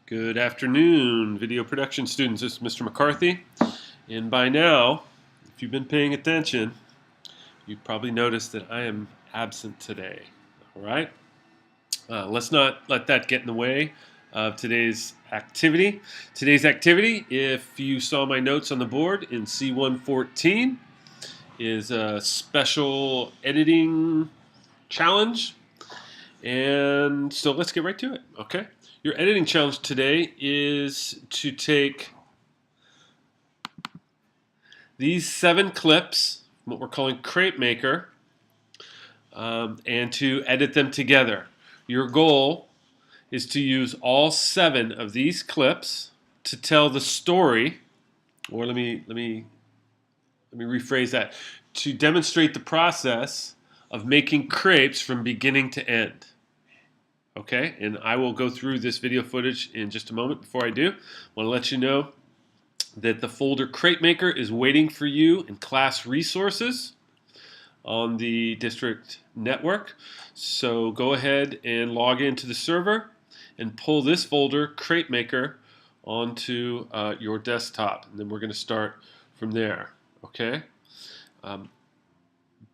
Good afternoon, video production students. This is Mr. McCarthy, and by now, if you've been paying attention, you've probably noticed that I am absent today. All right? Let's not let that get in the way of today's activity. Today's activity, if you saw my notes on the board in C114, is a special editing challenge. And so let's get right to it, okay? Your editing challenge today is to take these 7 clips, what we're calling Crepe Maker, and to edit them together. Your goal is to use all 7 of these clips to tell the story, or let me rephrase that, to demonstrate the process of making crepes from beginning to end. Okay, and I will go through this video footage in just a moment. Before I do, I want to let you know that the folder Crepe Maker is waiting for you in class resources on the district network. So go ahead and log into the server and pull this folder Crepe Maker onto your desktop, and then we're going to start from there. Okay.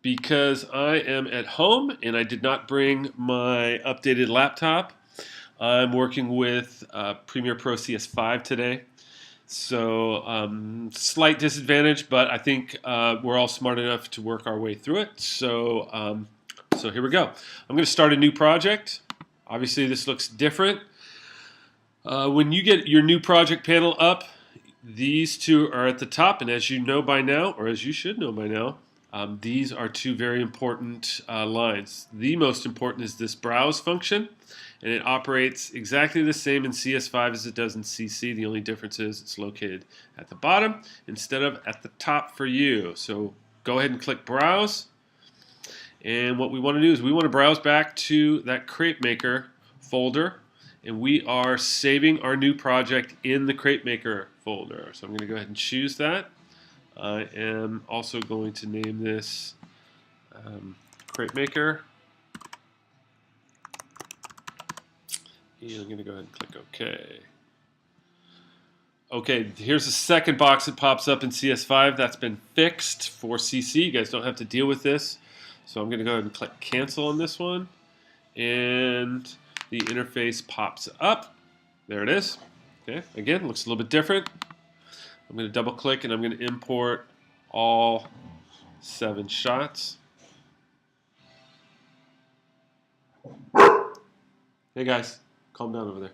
Because I am at home and I did not bring my updated laptop, I'm working with Premiere Pro CS5 today. So slight disadvantage, but I think we're all smart enough to work our way through it. So here we go. I'm going to start a new project. Obviously this looks different. When you get your new project panel up, these two are at the top, and as you know by now, or as you should know by now, these are 2 very important lines. The most important is this browse function, and it operates exactly the same in CS5 as it does in CC. The only difference is it's located at the bottom instead of at the top for you. So go ahead and click browse, and what we want to do is we want to browse back to that Crepe Maker folder, and we are saving our new project in the Crepe Maker folder. So I'm going to go ahead and choose that. I am also going to name this Crepe Maker, and I'm going to go ahead and click OK. Okay, here's the second box that pops up in CS5. That's been fixed for CC. You guys don't have to deal with this. So I'm going to go ahead and click Cancel on this one, and the interface pops up. There it is. Okay, again, looks a little bit different. I'm going to double click and I'm going to import all 7 shots. Hey guys, calm down over there.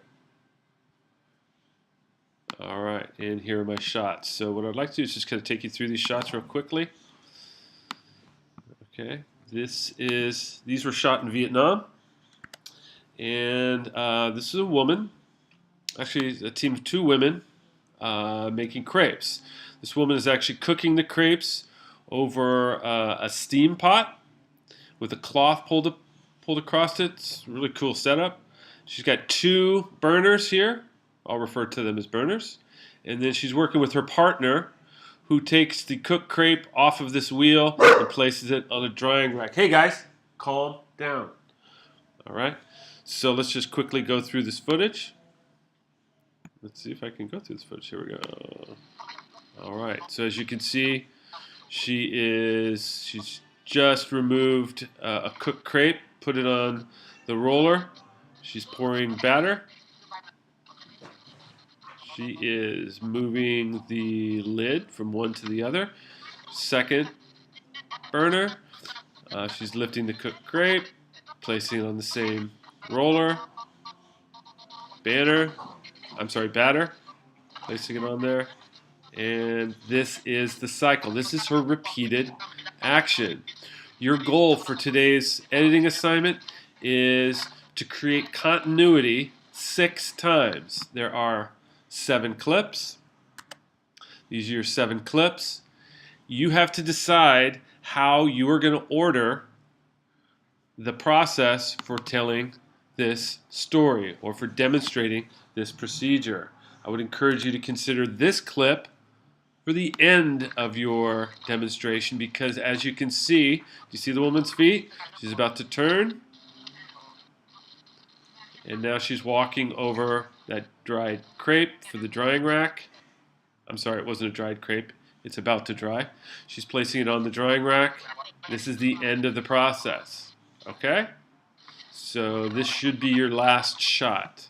Alright, and here are my shots. So what I'd like to do is just kind of take you through these shots real quickly. Okay, these were shot in Vietnam. And this is a woman, actually a team of 2 women, making crepes. This woman is actually cooking the crepes over a steam pot with a cloth pulled across it. It's a really cool setup. She's got 2 burners here. I'll refer to them as burners. And then she's working with her partner, who takes the cooked crepe off of this wheel and places it on a drying rack. Hey guys, calm down. All right. So let's just quickly go through this footage. Let's see if I can go through this footage. Here we go. All right. So as you can see, she's just removed a cooked crepe, put it on the roller. She's pouring batter. She is moving the lid from one to the other. Second burner. She's lifting the cooked crepe, placing it on the same roller. Batter, placing it on there. And this is the cycle. This is her repeated action. Your goal for today's editing assignment is to create continuity 6 times. There are 7 clips. These are your 7 clips. You have to decide how you are going to order the process for telling this story or for demonstrating this procedure. I would encourage you to consider this clip for the end of your demonstration, because as you can see, you see the woman's feet? She's about to turn, And now she's walking over that dried crepe for the drying rack. I'm sorry, it wasn't a dried crepe. It's about to dry. She's placing it on the drying rack. This is the end of the process. Okay? So this should be your last shot.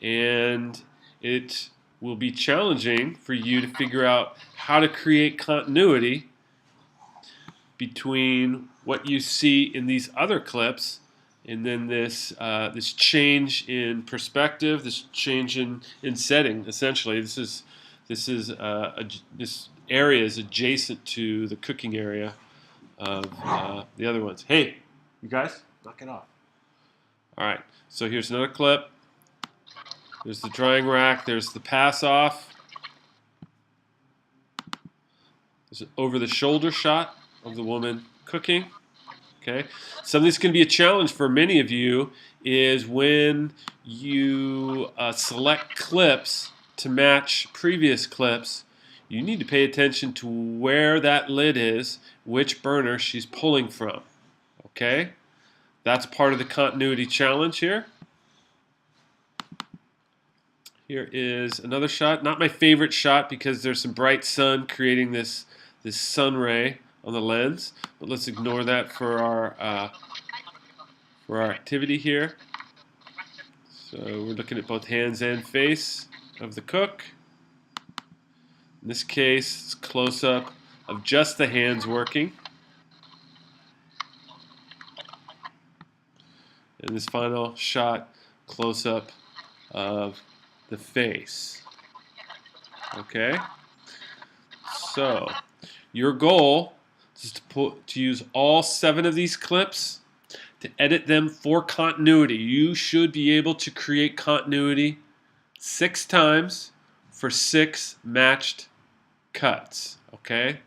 And it will be challenging for you to figure out how to create continuity between what you see in these other clips and then this change in perspective, this change in setting. Essentially, this area is adjacent to the cooking area of the other ones. Hey, you guys, knock it off. All right, so here's another clip. There's the drying rack. There's the pass off. There's an over-the-shoulder shot of the woman cooking. Okay, something that's going to be a challenge for many of you is when you select clips to match previous clips, you need to pay attention to where that lid is, which burner she's pulling from. Okay, that's part of the continuity challenge here. Here is another shot. Not my favorite shot because there's some bright sun creating this sun ray on the lens, but let's ignore that for our activity here. So we're looking at both hands and face of the cook. In this case, it's close up of just the hands working. And this final shot, close up of the face. Okay? So, your goal is to use all 7 of these clips to edit them for continuity. You should be able to create continuity 6 times for 6 matched cuts. Okay?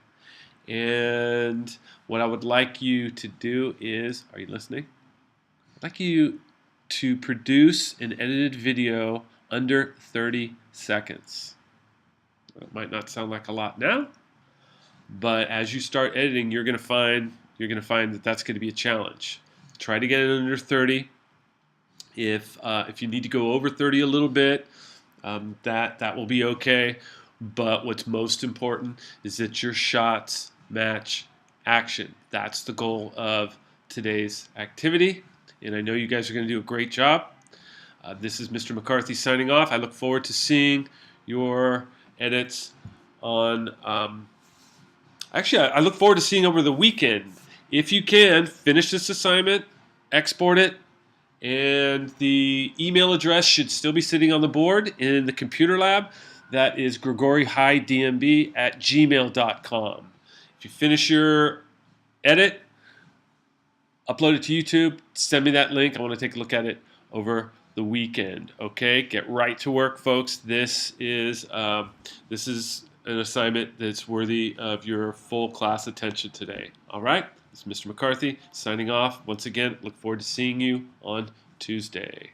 And what I would like you to do is, are you listening? I'd like you to produce an edited video under 30 seconds. It might not sound like a lot now, but as you start editing, you're going to find that that's going to be a challenge. Try to get it under 30. If you need to go over 30 a little bit, that will be okay. But what's most important is that your shots match action. That's the goal of today's activity, and I know you guys are going to do a great job. This is Mr. McCarthy signing off. I look forward to seeing your edits on... Actually, I look forward to seeing over the weekend. If you can, finish this assignment, export it, and the email address should still be sitting on the board in the computer lab. That is grigorihighDMB@gmail.com. If you finish your edit, upload it to YouTube, send me that link. I want to take a look at it over the weekend. Okay, get right to work, folks. This is an assignment that's worthy of your full class attention today. All right, this is Mr. McCarthy signing off. Once again, look forward to seeing you on Tuesday.